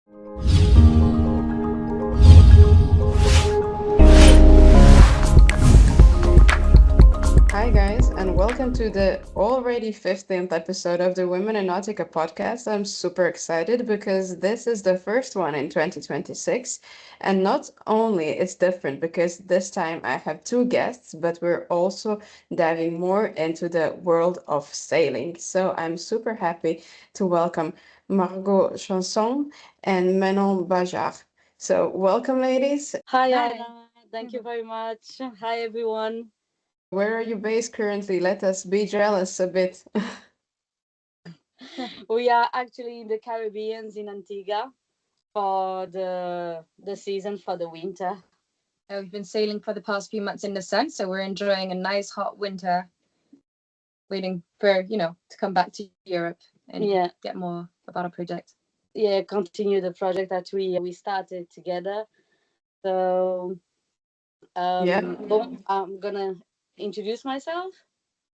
Hi, guys, and welcome to the already 15th episode of the Women in Nautica podcast. I'm super excited because this is the first one in 2026. And not only it's different because this time I have two guests, but we're also diving more into the world of sailing. So I'm super happy to welcome Margaux Chanceaulme and Manon Bajart. So welcome, ladies. Hi, Hi. Anna. Thank you very much. Hi, everyone. Where are you based currently? Let us be jealous a bit. We are actually in the Caribbean in Antigua for the season for the winter. We've been sailing for the past few months in the sun, so we're enjoying a nice hot winter, waiting for, to come back to Europe and Yeah, get more about our project. yeah. Continue the project that we started together. So, Yeah. I'm gonna introduce myself.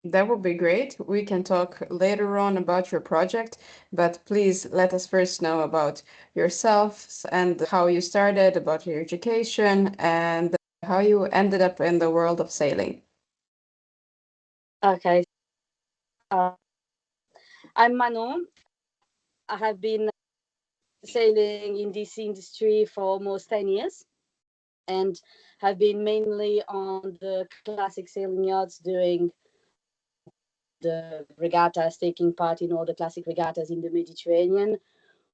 That would be great. We can talk later on about your project, but please let us first know about yourselves and how you started, about your education, and how you ended up in the world of sailing. Okay. Uh, I'm Manon. I have been sailing in this industry for almost 10 years, and have been mainly on the classic sailing yachts doing the regattas, taking part in all the classic regattas in the Mediterranean,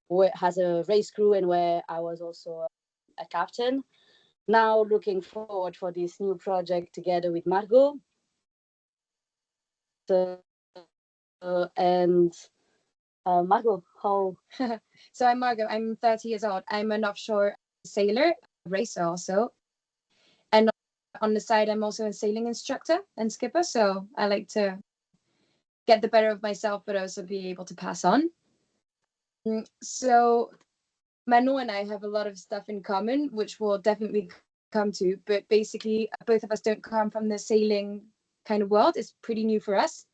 where has a race crew and where I was also a captain. Now looking forward for this new project together with Margaux. And Margaux, how? So I'm Margot. I'm 30 years old. I'm an offshore sailor, racer also. And on the side, I'm also a sailing instructor and skipper. So I like to get the better of myself, but also be able to pass on. So Manon and I have a lot of stuff in common, which we'll definitely come to. But basically, both of us don't come from the sailing kind of world. It's pretty new for us.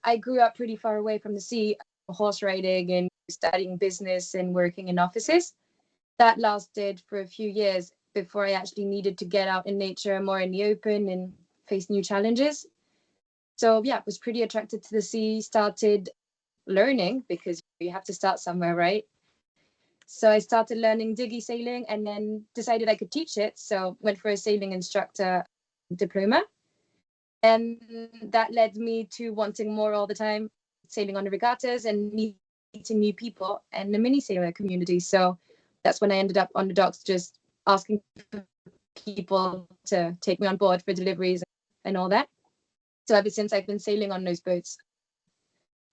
I grew up pretty far away from the sea, horse riding and studying business and working in offices. That lasted for a few years before I actually needed to get out in nature more in the open and face new challenges. So yeah, was pretty attracted to the sea, started learning because you have to start somewhere, right? So I started learning diggy sailing and then decided I could teach it. So went for a sailing instructor diploma. And that led me to wanting more all the time, sailing on the regattas and meeting new people and the mini sailor community. So that's when I ended up on the docks, just asking people to take me on board for deliveries and all that. So ever since I've been sailing on those boats,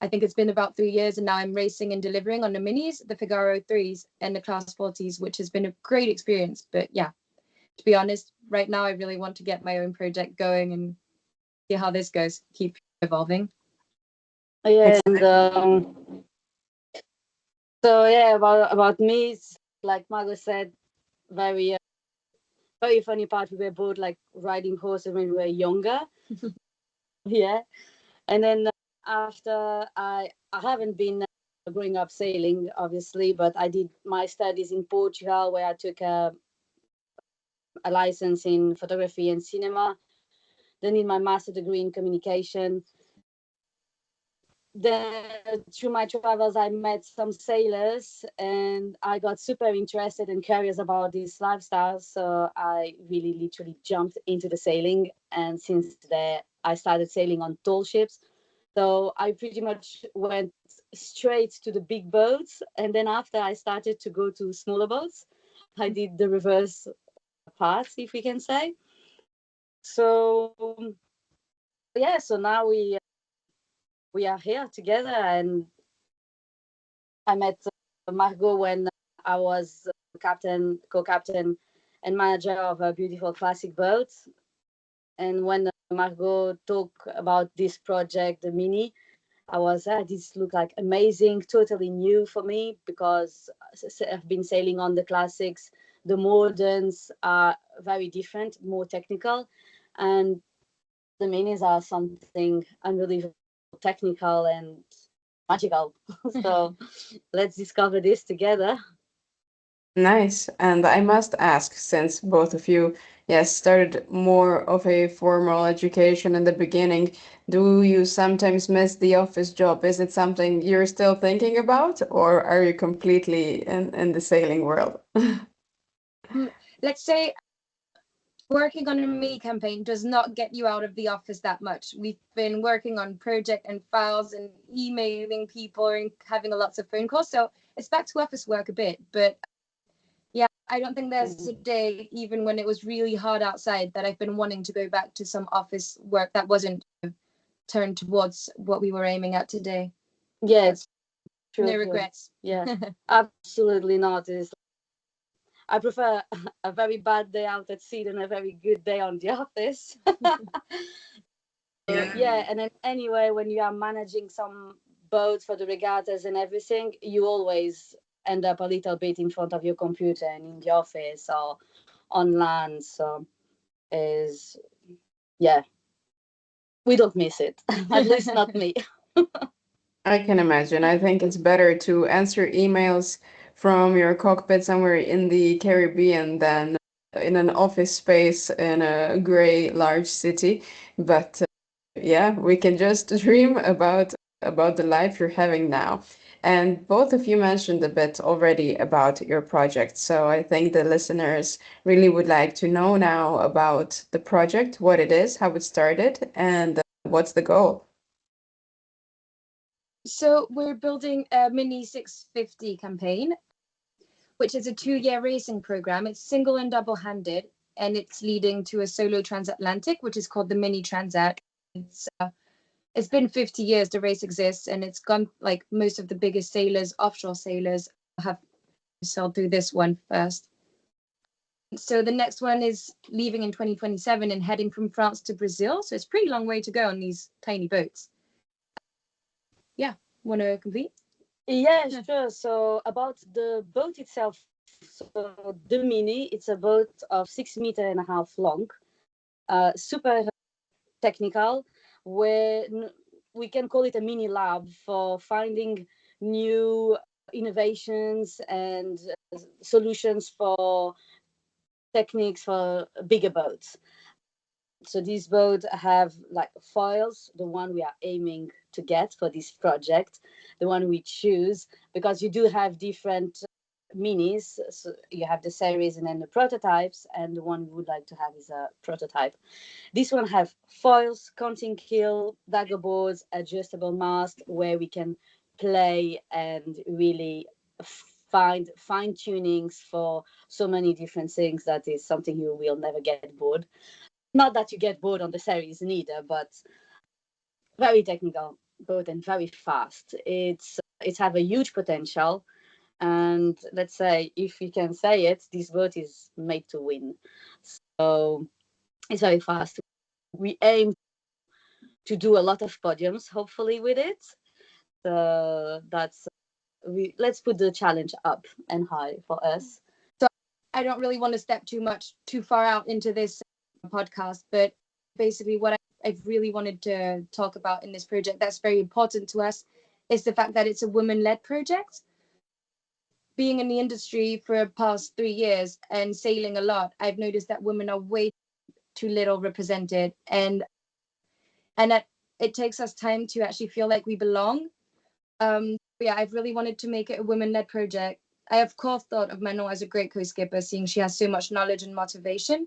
I think it's been about 3 years, and now I'm racing and delivering on the minis, the Figaro 3s, and the Class 40s, which has been a great experience. But yeah, to be honest, right now I really want to get my own project going and see how this goes, keep evolving. Yeah, and so yeah, about me, it's like Margot said, very very funny part. We were both like riding horses when we were younger. Yeah, and then after I haven't been growing up sailing, obviously, but I did my studies in Portugal, where I took a license in photography and cinema. Then did my master degree in communication. Then through my travels, I met some sailors, and I got super interested and curious about this lifestyle. So I really literally jumped into the sailing, and since there, I started sailing on tall ships. So I pretty much went straight to the big boats, and then after I started to go to smaller boats. I did the reverse path, if we can say. So yeah, so now we are here together, and I met Margot when I was co-captain, and manager of a beautiful classic boat. And when Margot talked about this project, the Mini, I was, this looked like amazing, totally new for me because I've been sailing on the classics. The moderns are very different, more technical, and the minis are something unbelievable, technical and magical. So let's discover this together. Nice. And I must ask, since both of you, yes, started more of a formal education in the beginning, do you sometimes miss the office job? Is it something you're still thinking about, or are you completely in the sailing world? Let's say working on a mini campaign does not get you out of the office that much. We've been working on project and files and emailing people and having lots of phone calls. So it's back to office work a bit. But yeah, I don't think there's a day, even when it was really hard outside, that I've been wanting to go back to some office work that wasn't turned towards what we were aiming at today. Yeah, it's true. No regrets. Yeah, absolutely not. I prefer a very bad day out at sea than a very good day on the office. Yeah, and then anyway, when you are managing some boats for the regattas and everything, you always end up a little bit in front of your computer and in the office or on land. So is yeah, we don't miss it. At least not me. I can imagine. I think it's better to answer emails from your cockpit somewhere in the Caribbean than in an office space in a gray large city. But yeah, we can just dream about the life you're having now. And both of you mentioned a bit already about your project. So I think the listeners really would like to know now about the project, what it is, how it started, and what's the goal. So we're building a mini 650 campaign, which is a 2-year racing program. It's single and double-handed, and it's leading to a solo transatlantic, which is called the Mini Transat. It's been 50 years the race exists, and it's gone like most of the biggest sailors, offshore sailors, have sailed through this one first. So the next one is leaving in 2027 and heading from France to Brazil. So it's a pretty long way to go on these tiny boats. Yeah, want to complete? Yeah, sure. So about the boat itself, so the Mini, it's a boat of 6.5 meters long, super technical, where we can call it a mini lab for finding new innovations and solutions for techniques for bigger boats. So these boats have like foils, the one we are aiming to get for this project, the one we choose, because you do have different minis. So you have the series and then the prototypes, and the one we would like to have is a prototype. This one have foils, counting keel, dagger boards, adjustable mast, where we can play and really find fine tunings for so many different things. That is something you will never get bored. Not that you get bored on the series neither, but very technical boat and very fast. It's have a huge potential, and let's say, if you can say it, this boat is made to win. So it's very fast. We aim to do a lot of podiums, hopefully, with it. So that's let's put the challenge up and high for us. So I don't really want to step too far out into this podcast, but basically what I've really wanted to talk about in this project that's very important to us is the fact that it's a women-led project. Being in the industry for the past 3 years and sailing a lot, I've noticed that women are way too little represented, and that it takes us time to actually feel like we belong. Yeah, I've really wanted to make it a women-led project. I of course thought of Manon as a great co-skipper, seeing she has so much knowledge and motivation.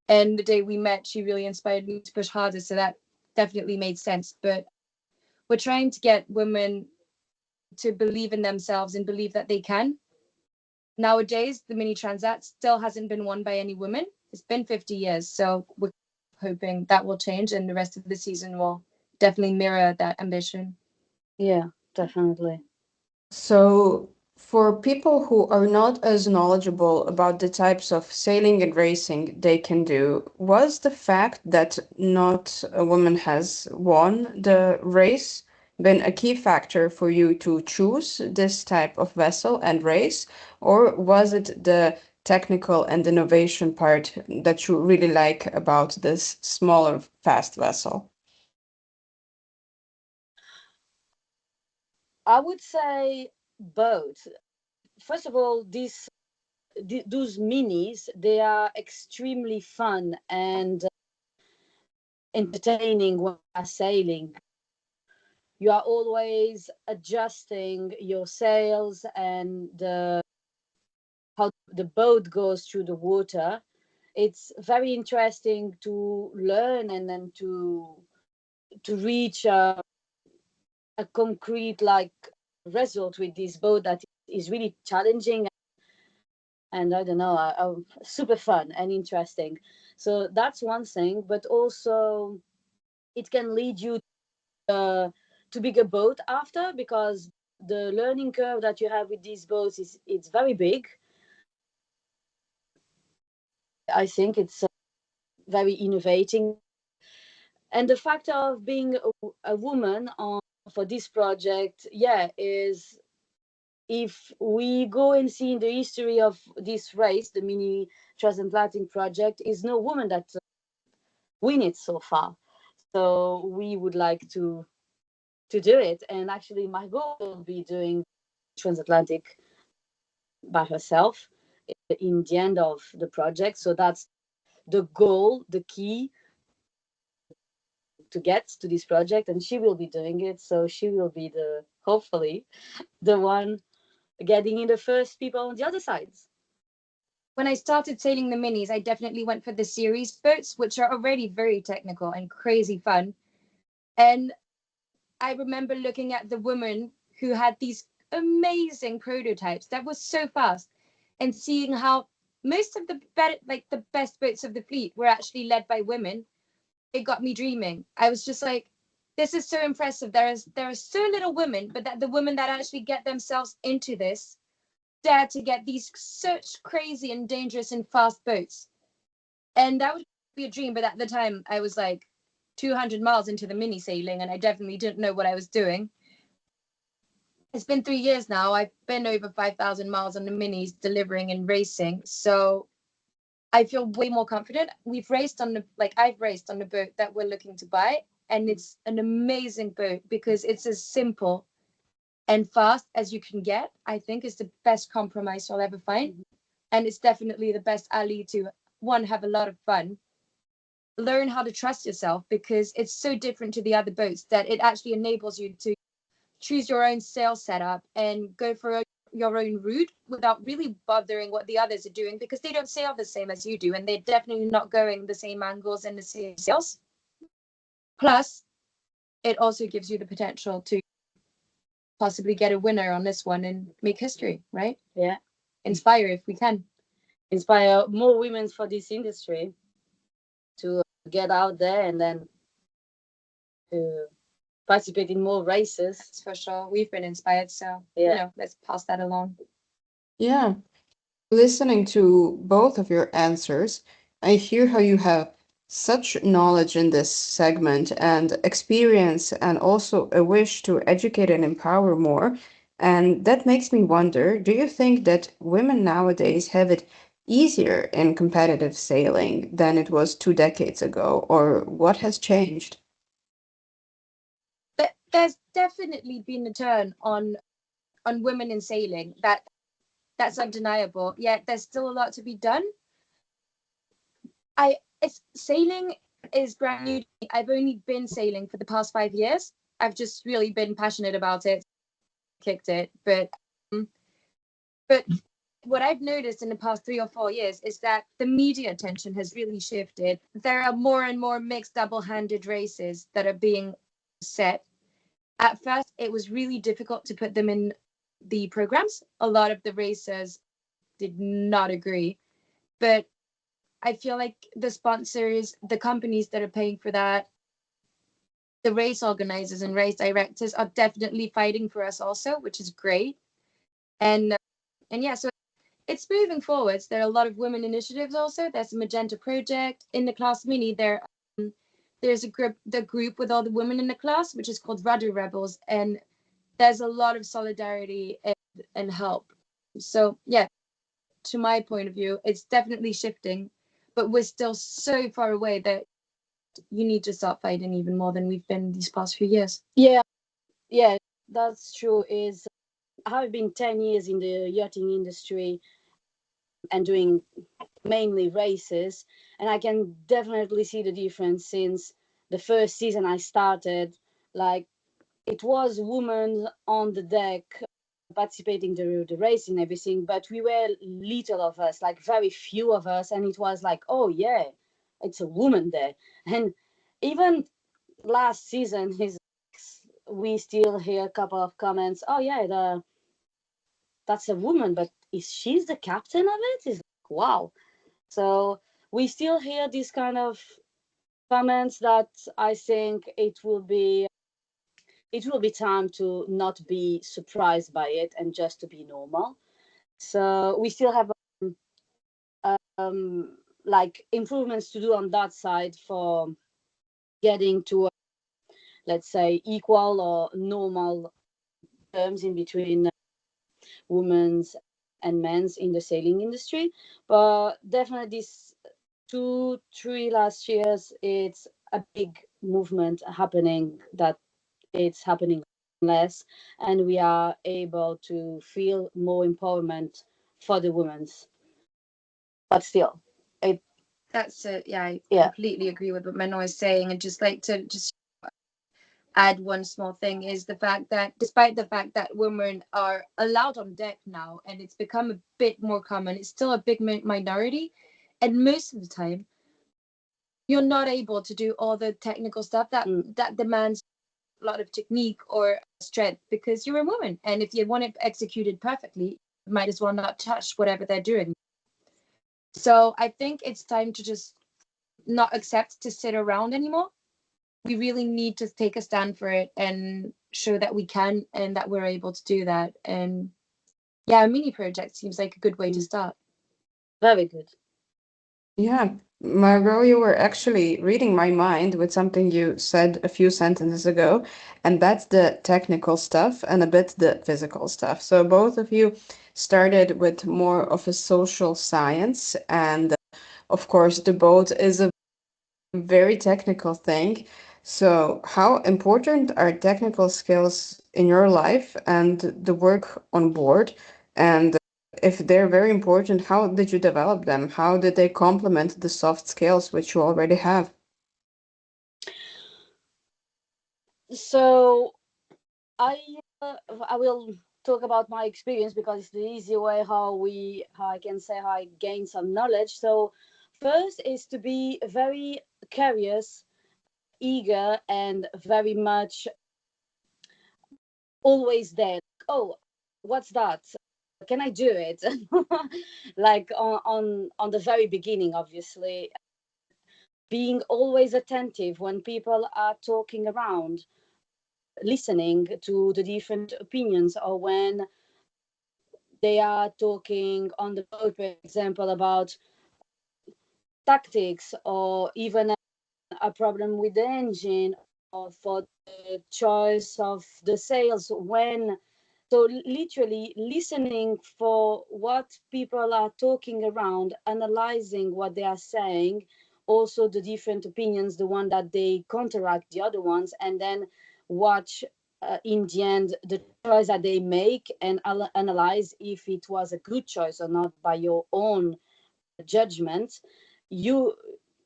And the day we met, she really inspired me to push harder. So that definitely made sense. But we're trying to get women to believe in themselves and believe that they can. Nowadays, the Mini Transat still hasn't been won by any women. It's been 50 years. So we're hoping that will change and the rest of the season will definitely mirror that ambition. Yeah, definitely. So, for people who are not as knowledgeable about the types of sailing and racing they can do, was the fact that not a woman has won the race been a key factor for you to choose this type of vessel and race, or was it the technical and innovation part that you really like about this smaller, fast vessel? I would say both. First of all, this those minis, they are extremely fun and entertaining when you are sailing. You are always adjusting your sails and how the boat goes through the water. It's very interesting to learn and then to reach a concrete like result with this boat that is really challenging and I don't know, super fun and interesting. So that's one thing, but also it can lead you to bigger boat after, because the learning curve that you have with these boats is it's very big. I think it's very innovating, and the factor of being a woman on for this project, yeah, is if we go and see in the history of this race, the mini transatlantic project, is no woman that win it so far. So we would like to do it, and actually Margaux will be doing transatlantic by herself in the end of the project. So that's the goal, the key to get to this project, and she will be doing it. So she will be the hopefully the one getting in the first people on the other sides. When I started sailing the minis, I definitely went for the series boats, which are already very technical and crazy fun. And I remember looking at the woman who had these amazing prototypes that was so fast, and seeing how most of the the best boats of the fleet were actually led by women. It got me dreaming. I was just like, this is so impressive. There are so little women, but that the women that actually get themselves into this dare to get these such crazy and dangerous and fast boats. And that would be a dream, but at the time I was like 200 miles into the mini sailing, and I definitely didn't know what I was doing. It's been 3 years now. I've been over 5,000 miles on the minis, delivering and racing. So I feel way more confident. I've raced on the boat that we're looking to buy, and it's an amazing boat because it's as simple and fast as you can get. I think is the best compromise you'll ever find. Mm-hmm. And it's definitely the best alley to, one, have a lot of fun, learn how to trust yourself, because it's so different to the other boats that it actually enables you to choose your own sail setup and go for your own route without really bothering what the others are doing, because they don't sail the same as you do, and they're definitely not going the same angles and the same sails. Plus, it also gives you the potential to possibly get a winner on this one and make history, right? Yeah. Inspire, if we can. Inspire more women for this industry to get out there and then to participate in more races. That's for sure. We've been inspired, so yeah, let's pass that along. Yeah. Listening to both of your answers, I hear how you have such knowledge in this segment and experience, and also a wish to educate and empower more. And that makes me wonder, do you think that women nowadays have it easier in competitive sailing than it was 2 decades ago, or what has changed? There's definitely been a turn on women in sailing. That's undeniable. Yet there's still a lot to be done. Sailing is brand new to me. I've only been sailing for the past 5 years. I've just really been passionate about it, kicked it. But what I've noticed in the past 3 or 4 years is that the media attention has really shifted. There are more and more mixed double-handed races that are being set. At first, it was really difficult to put them in the programs. A lot of the racers did not agree. But I feel like the sponsors, the companies that are paying for that, the race organizers and race directors are definitely fighting for us also, which is great. And yeah, so it's moving forwards. There are a lot of women initiatives also. There's a Magenta project in the class mini. There's the group with all the women in the class, which is called Rudder Rebels, and there's a lot of solidarity and help. So yeah, to my point of view, it's definitely shifting, but we're still so far away that you need to start fighting even more than we've been these past few years. Yeah, that's true. I've been 10 years in the yachting industry. and doing mainly races, and I can definitely see the difference since the first season I started. Like, it was women on the deck participating the race and everything, but we were little of us, like very few of us, and it was like, oh yeah, it's a woman there. And even last season, his we still hear a couple of comments. Oh yeah, that's a woman, but is she's the captain of it? Is like, wow. So we still hear these kind of comments that I think it will be time to not be surprised by it and just to be normal. So we still have like improvements to do on that side for getting to let's say equal or normal terms in between women's and men's in the sailing industry. But definitely these 2 3 last years, it's a big movement happening, that it's happening less, and we are able to feel more empowerment for the women's. But still, it That's it. Yeah, I yeah. completely agree with what Manon is saying, and just like to just add one small thing is the fact that despite the fact that women are allowed on deck now and it's become a bit more common, it's still a big minority, and most of the time you're not able to do all the technical stuff that demands a lot of technique or strength because you're a woman, and if you want it executed perfectly, you might as well not touch whatever they're doing. So I think it's time to just not accept to sit around anymore. We really need to take a stand for it and show that we can and that we're able to do that. And yeah, a mini project seems like a good way to start. Very good. Yeah, Margot, you were actually reading my mind with something you said a few sentences ago, and that's the technical stuff and a bit the physical stuff. So both of you started with more of a social science, and of course, the boat is a very technical thing. So, how important are technical skills in your life and the work on board? And if they're very important, how did you develop them? How did they complement the soft skills which you already have? So I uh, I will talk about my experience because it's the easy way how I can say how I gain some knowledge. So first is to be very curious, eager, and very much always there. Oh, what's that? Can I do it? Like on the very beginning, obviously, being always attentive when people are talking around, listening to the different opinions, or when they are talking on the boat, for example, about tactics or even a problem with the engine or for the choice of the sails. When so literally listening for what people are talking around, analyzing what they are saying, also the different opinions, the one that they counteract the other ones, and then watch in the end the choice that they make and analyze if it was a good choice or not by your own judgment. You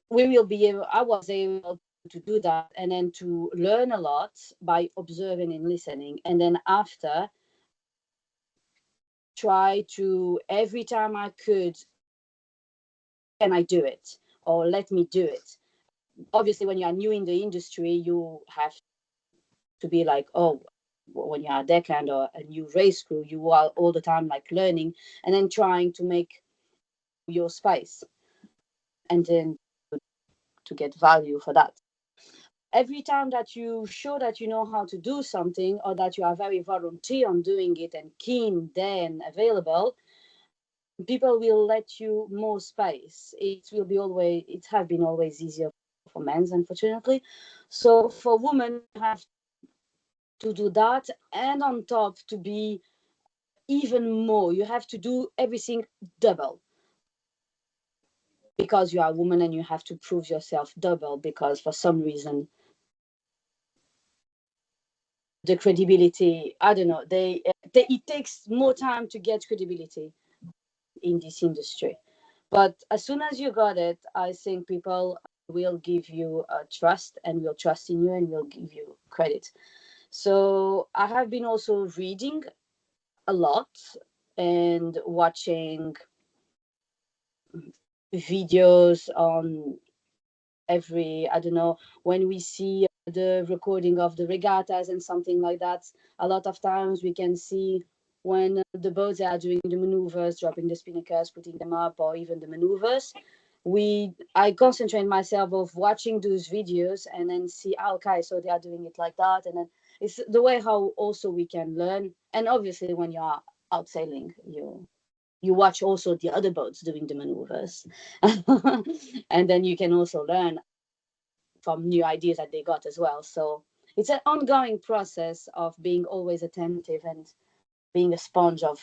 we will be able I was able to do that, and then to learn a lot by observing and listening, and then after try to every time I could, can I do it, or let me do it. Obviously when you are new in the industry, you have to be like, oh, when you are a deckhand or a new race crew, you are all the time like learning and then trying to make your space, and then to get value for that. Every time that you show that you know how to do something, or that you are very volunteer on doing it and keen there and available, people will let you more space. It have been always easier for men, unfortunately. So for women, you have to do that, and on top to be even more, you have to do everything double, because you are a woman, and you have to prove yourself double, because for some reason the credibility, I don't know, it takes more time to get credibility. in this industry. But as soon as you got it, I think people will give you trust and will trust in you and will give you credit. So I have been also reading a lot and watching videos on every, I don't know, when we see the recording of the regattas and something like that, a lot of times we can see when the boats are doing the maneuvers, dropping the spinnakers, putting them up, or even the maneuvers. I concentrate myself of watching those videos and then see, okay, so they are doing it like that. And then it's the way how also we can learn. And obviously when you are out sailing, you watch also the other boats doing the maneuvers. And then you can also learn from new ideas that they got as well. So it's an ongoing process of being always attentive and being a sponge of,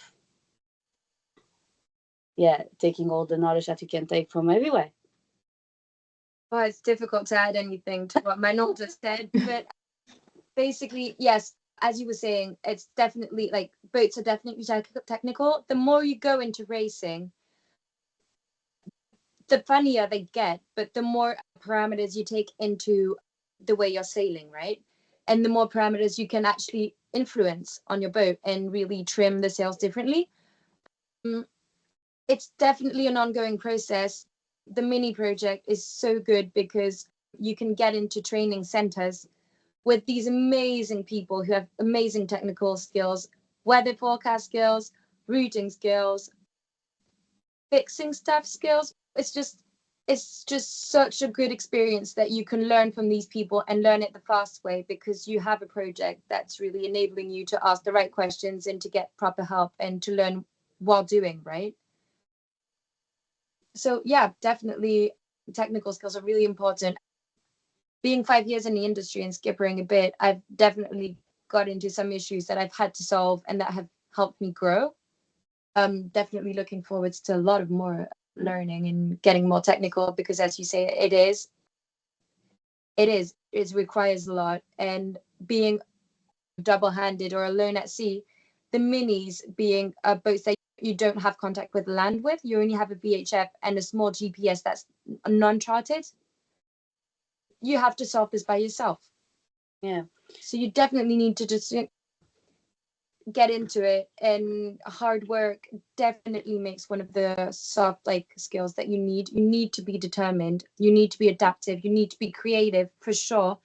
yeah, taking all the knowledge that you can take from everywhere. Well, it's difficult to add anything to what Manon just said, but basically, yes, as you were saying, it's definitely like boats are definitely technical. The more you go into racing, the funnier they get, but the more parameters you take into the way you're sailing, right? And the more parameters you can actually influence on your boat and really trim the sails differently. It's definitely an ongoing process. The mini project is so good because you can get into training centers with these amazing people who have amazing technical skills, weather forecast skills, routing skills, fixing stuff skills. It's just such a good experience that you can learn from these people and learn it the fast way because you have a project that's really enabling you to ask the right questions and to get proper help and to learn while doing, right? So yeah, definitely technical skills are really important. Being 5 years in the industry and skippering a bit, I've definitely got into some issues that I've had to solve and that have helped me grow. Definitely looking forward to a lot of more learning and getting more technical because, as you say, it requires a lot. And being double-handed or alone at sea, the minis being boats that you don't have contact with land with, you only have a VHF and a small GPS that's non-charted. You have to solve this by yourself. Yeah. So you definitely need to just get into it, and hard work definitely makes one of the soft like skills that you need to be determined, you need to be adaptive, you need to be creative for sure.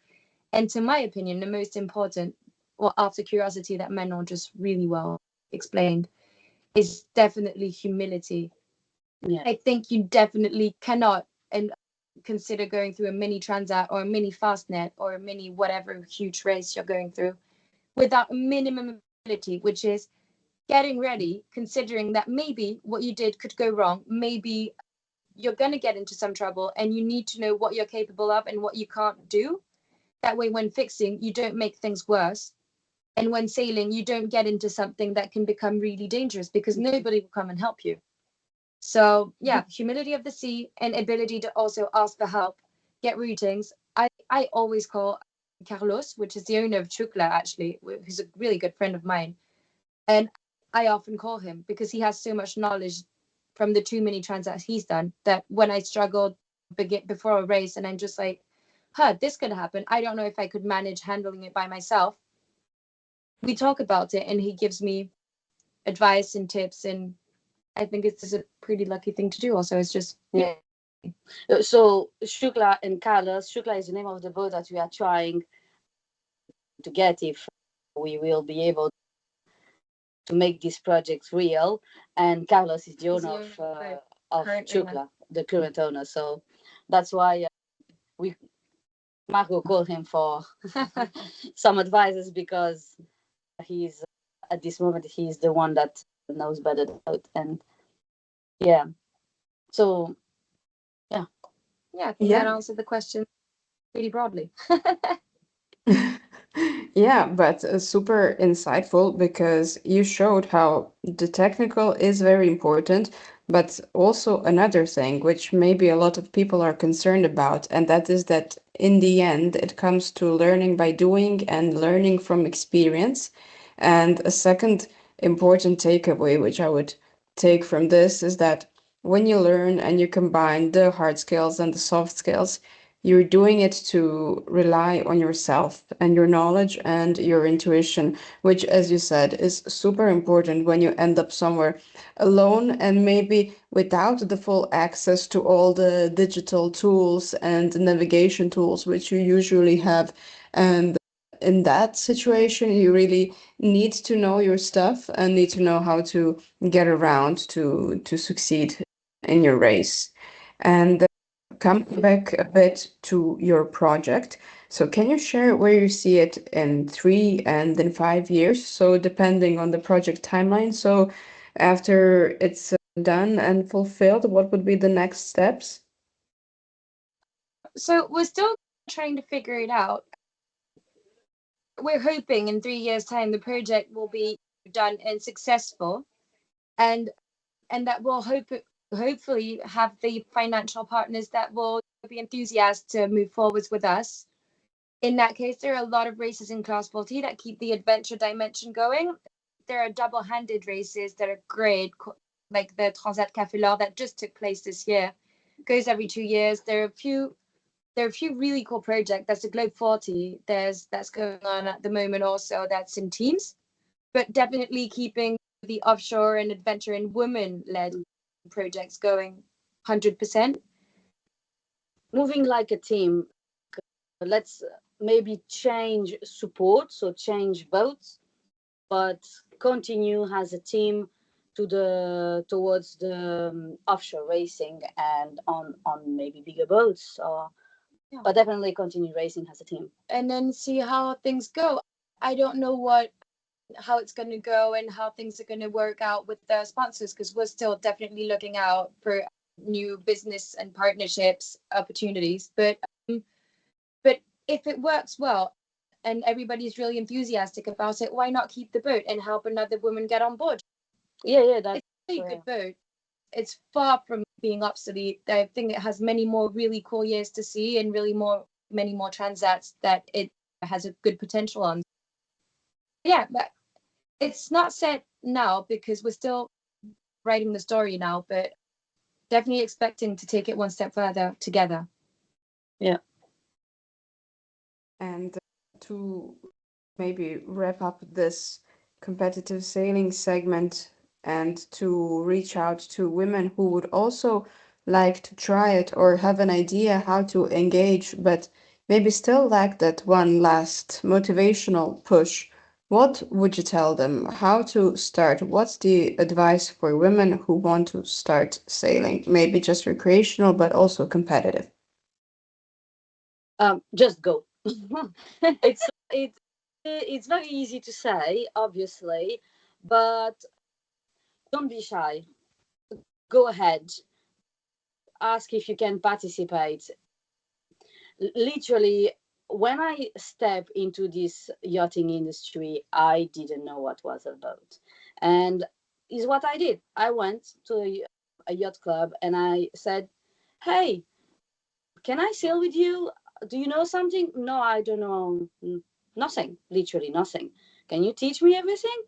And to my opinion, the most important, well, after curiosity that Manon just really well explained, is definitely humility. Yeah. I think you definitely cannot and consider going through a mini transat or a mini fastnet or a mini whatever huge race you're going through without a minimum ability, which is getting ready, considering that maybe what you did could go wrong. Maybe you're going to get into some trouble and you need to know what you're capable of and what you can't do. That way, when fixing, you don't make things worse. And when sailing, you don't get into something that can become really dangerous because nobody will come and help you. So, yeah, humility of the sea and ability to also ask for help, get routings. I always call Carlos, which is the owner of Chukla, actually, who's a really good friend of mine. And I often call him because he has so much knowledge from the two mini transats he's done that when I struggled before a race and I'm just like, this could happen. I don't know if I could manage handling it by myself. We talk about it and he gives me advice and tips. And I think it's just a pretty lucky thing to do. Also, it's just, Yeah. So Shukla and Carlos, Shukla is the name of the boat that we are trying to get if we will be able to make this project real. And Carlos is the owner of Shukla, the current owner. So that's why we Margaux called him for some advices because he's at this moment he's the one that knows better the boat. And yeah, so yeah, I think that answered the question pretty broadly. Yeah, but super insightful because you showed how the technical is very important, but also another thing which maybe a lot of people are concerned about, and that is that in the end it comes to learning by doing and learning from experience. And a second important takeaway, which I would take from this is that when you learn and you combine the hard skills and the soft skills, you're doing it to rely on yourself and your knowledge and your intuition, which, as you said, is super important when you end up somewhere alone and maybe without the full access to all the digital tools and navigation tools which you usually have. And in that situation, you really need to know your stuff and need to know how to get around to succeed in your race. And come back a bit to your project. So can you share where you see it in 3 and in 5 years? So depending on the project timeline. So after it's done and fulfilled, what would be the next steps? So we're still trying to figure it out. We're hoping in 3 years' time the project will be done and successful, and that will hopefully have the financial partners that will be enthusiastic to move forwards with us. In that case, there are a lot of races in Class 40 that keep the adventure dimension going. There are double-handed races that are great, like the Transat Café L'Or that just took place this year. Goes every 2 years. There are a few really cool projects. That's the Globe 40. That's going on at the moment also. That's in teams, but definitely keeping the offshore and adventure and women-led projects going 100%. Moving like a team, let's maybe change support, so change boats, but continue as a team towards the offshore racing and on maybe bigger boats, or but definitely continue racing as a team. And then see how things go. I don't know how it's going to go and how things are going to work out with the sponsors, because we're still definitely looking out for new business and partnerships opportunities. But if it works well and everybody's really enthusiastic about it, why not keep the boat and help another woman get on board? Yeah, that's a really good boat. It's far from being obsolete. I think it has many more really cool years to see and many more transats that it has a good potential on. Yeah, but it's not set now because we're still writing the story now, but definitely expecting to take it one step further together. Yeah. And to maybe wrap up this competitive sailing segment and to reach out to women who would also like to try it or have an idea how to engage, but maybe still lack that one last motivational push, what would you tell them? How to start? What's the advice for women who want to start sailing? Maybe just recreational, but also competitive. Just go. It's very easy to say, obviously, but don't be shy. Go ahead. Ask if you can participate. Literally, when I step into this yachting industry, I didn't know what was about, and is what I did. I went to a yacht club and I said, "Hey, can I sail with you? Do you know something?" "No, I don't know nothing. Literally nothing. Can you teach me everything?"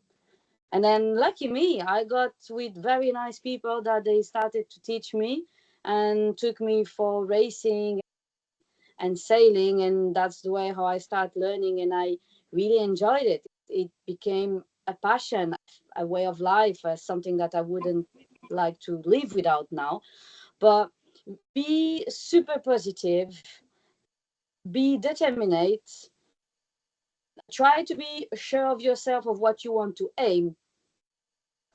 And then, lucky me, I got with very nice people that they started to teach me and took me for racing and sailing, and that's the way how I started learning, and I really enjoyed it. It became a passion, a way of life, something that I wouldn't like to live without now. But be super positive, be determined, try to be sure of yourself of what you want to aim,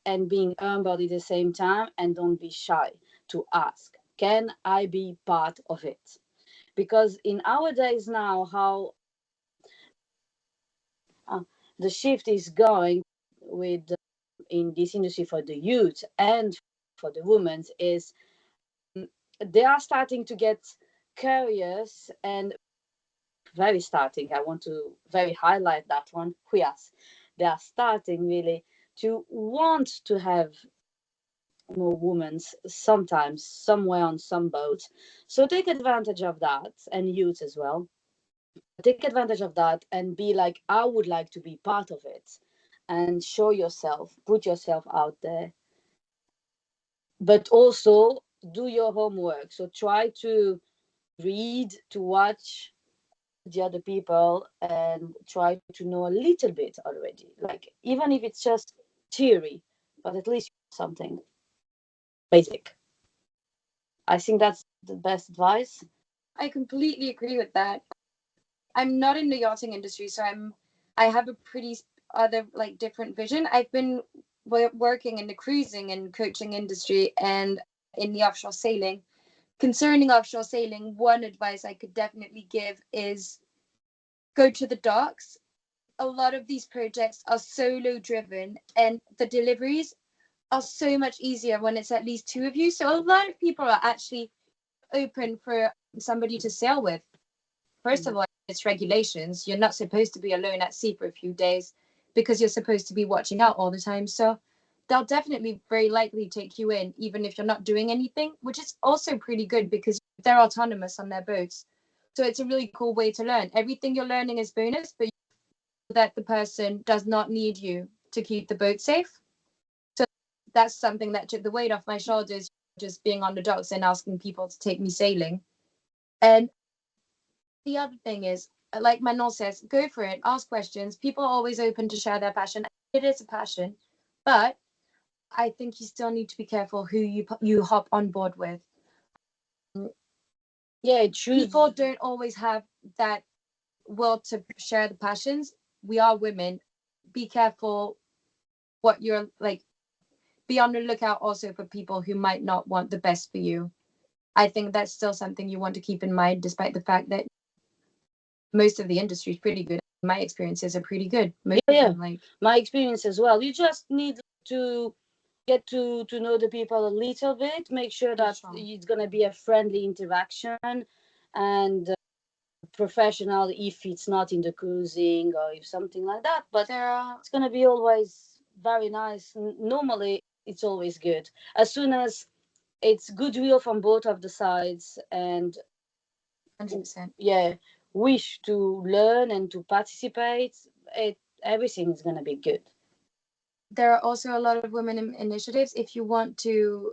and being humble at the same time, and don't be shy to ask, can I be part of it? Because in our days now, how the shift is going with in this industry for the youth and for the women is they are starting to get curious and very starting. I want to very highlight that one. Yes, they are starting really to want to have more women sometimes somewhere on some boats. So take advantage of that, and youth as well. Take advantage of that and be like, I would like to be part of it, and show yourself, put yourself out there. but also do your homework. So try to read, to watch the other people, and try to know a little bit already. Like, even if it's just theory, but at least something basic. I think that's the best advice. I completely agree with that. I'm not in the yachting industry, so I have a pretty other like different vision. I've been working in the cruising and coaching industry and in the offshore sailing. Concerning offshore sailing, one advice I could definitely give is go to the docks. A lot of these projects are solo driven, and the deliveries are so much easier when it's at least two of you. So a lot of people are actually open for somebody to sail with. First of all, it's regulations. You're not supposed to be alone at sea for a few days because you're supposed to be watching out all the time. So they'll definitely very likely take you in, even if you're not doing anything, which is also pretty good because they're autonomous on their boats. So it's a really cool way to learn. Everything you're learning is bonus, but that the person does not need you to keep the boat safe. So that's something that took the weight off my shoulders, just being on the docks and asking people to take me sailing. And the other thing is, like Manon says, go for it, ask questions. People are always open to share their passion. It is a passion, but I think you still need to be careful who you hop on board with. Yeah, choose. People don't always have that will to share the passions. We are women. Be careful what you're like. Be on the lookout also for people who might not want the best for you. I think that's still something you want to keep in mind, despite the fact that most of the industry is pretty good. My experiences are pretty good. Yeah, like my experience as well. You just need to get to know the people a little bit. Make sure that it's gonna be a friendly interaction and professional if it's not in the cruising or if something like that. But it's gonna be always very nice. Normally, it's always good as soon as it's goodwill from both of the sides and 100%. Yeah, wish to learn and to participate. Everything is gonna be good. There are also a lot of women initiatives. If you want to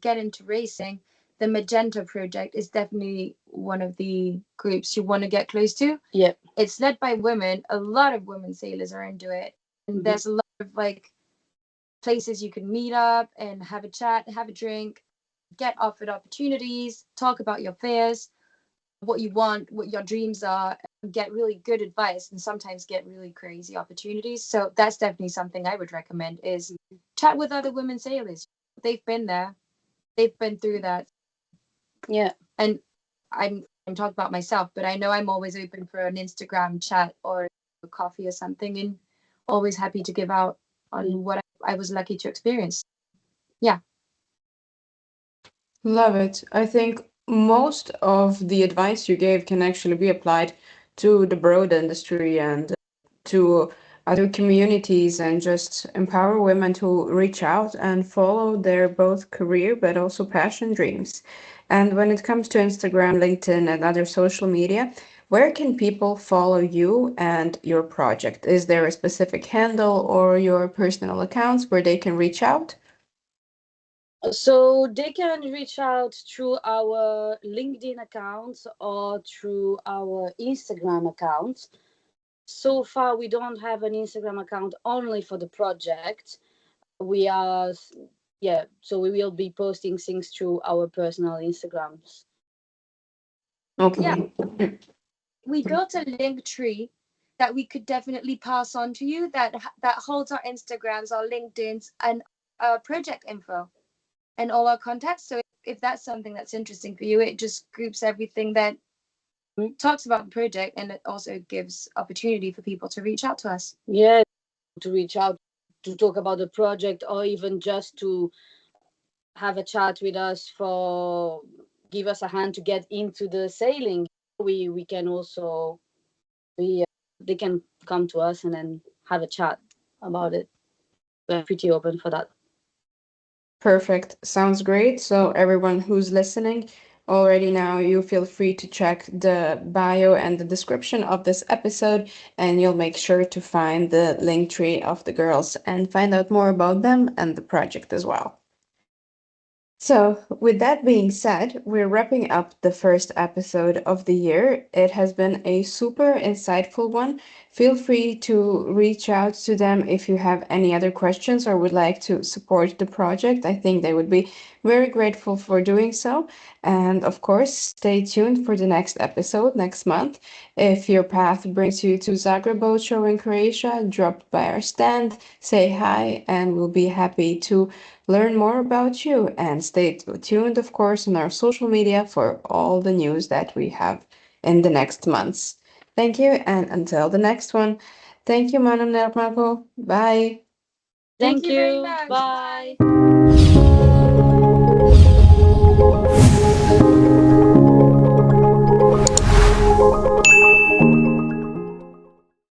get into racing, the Magenta project is definitely one of the groups you want to get close to. Yeah, it's led by women. A lot of women sailors are into it, and there's a lot of like places you can meet up and have a chat, have a drink, get offered opportunities, talk about your fears, what you want, what your dreams are, get really good advice, and sometimes get really crazy opportunities. So that's definitely something I would recommend is chat with other women sailors. They've been there. They've been through that. Yeah. And I'm talking about myself, but I know I'm always open for an Instagram chat or a coffee or something, and always happy to give out on what I was lucky to experience. Yeah. Love it. I think most of the advice you gave can actually be applied to the broad industry and to other communities and just empower women to reach out and follow their both career but also passion dreams. And when it comes to Instagram, LinkedIn, and other social media, where can people follow you and your project? Is there a specific handle or your personal accounts where they can reach out? So they can reach out through our LinkedIn account or through our Instagram account. So far, we don't have an Instagram account only for the project. We are, yeah, so we will be posting things through our personal Instagrams. Okay. Yeah. We built a link tree that we could definitely pass on to you that holds our Instagrams, our LinkedIn's, and our project info and all our contacts. So if that's something that's interesting for you, it just groups everything that talks about the project, and it also gives opportunity for people to reach out to us. Yeah, to reach out to talk about the project or even just to have a chat with us for give us a hand to get into the sailing. We can also they can come to us and then have a chat about it. We're pretty open for that. Perfect. Sounds great. So everyone who's listening already now, you feel free to check the bio and the description of this episode, and you'll make sure to find the link tree of the girls and find out more about them and the project as well. So, with that being said, we're wrapping up the first episode of the year. It has been a super insightful one. Feel free to reach out to them if you have any other questions or would like to support the project. I think they would be very grateful for doing so. And of course, stay tuned for the next episode next month. If your path brings you to Zagreb Boat Show in Croatia, drop by our stand, say hi, and we'll be happy to learn more about you and stay tuned, of course, on our social media for all the news that we have in the next months. Thank you, and until the next one, thank you, Manon and Margaux. Bye. Thank Thank you very you. much. Bye. Bye.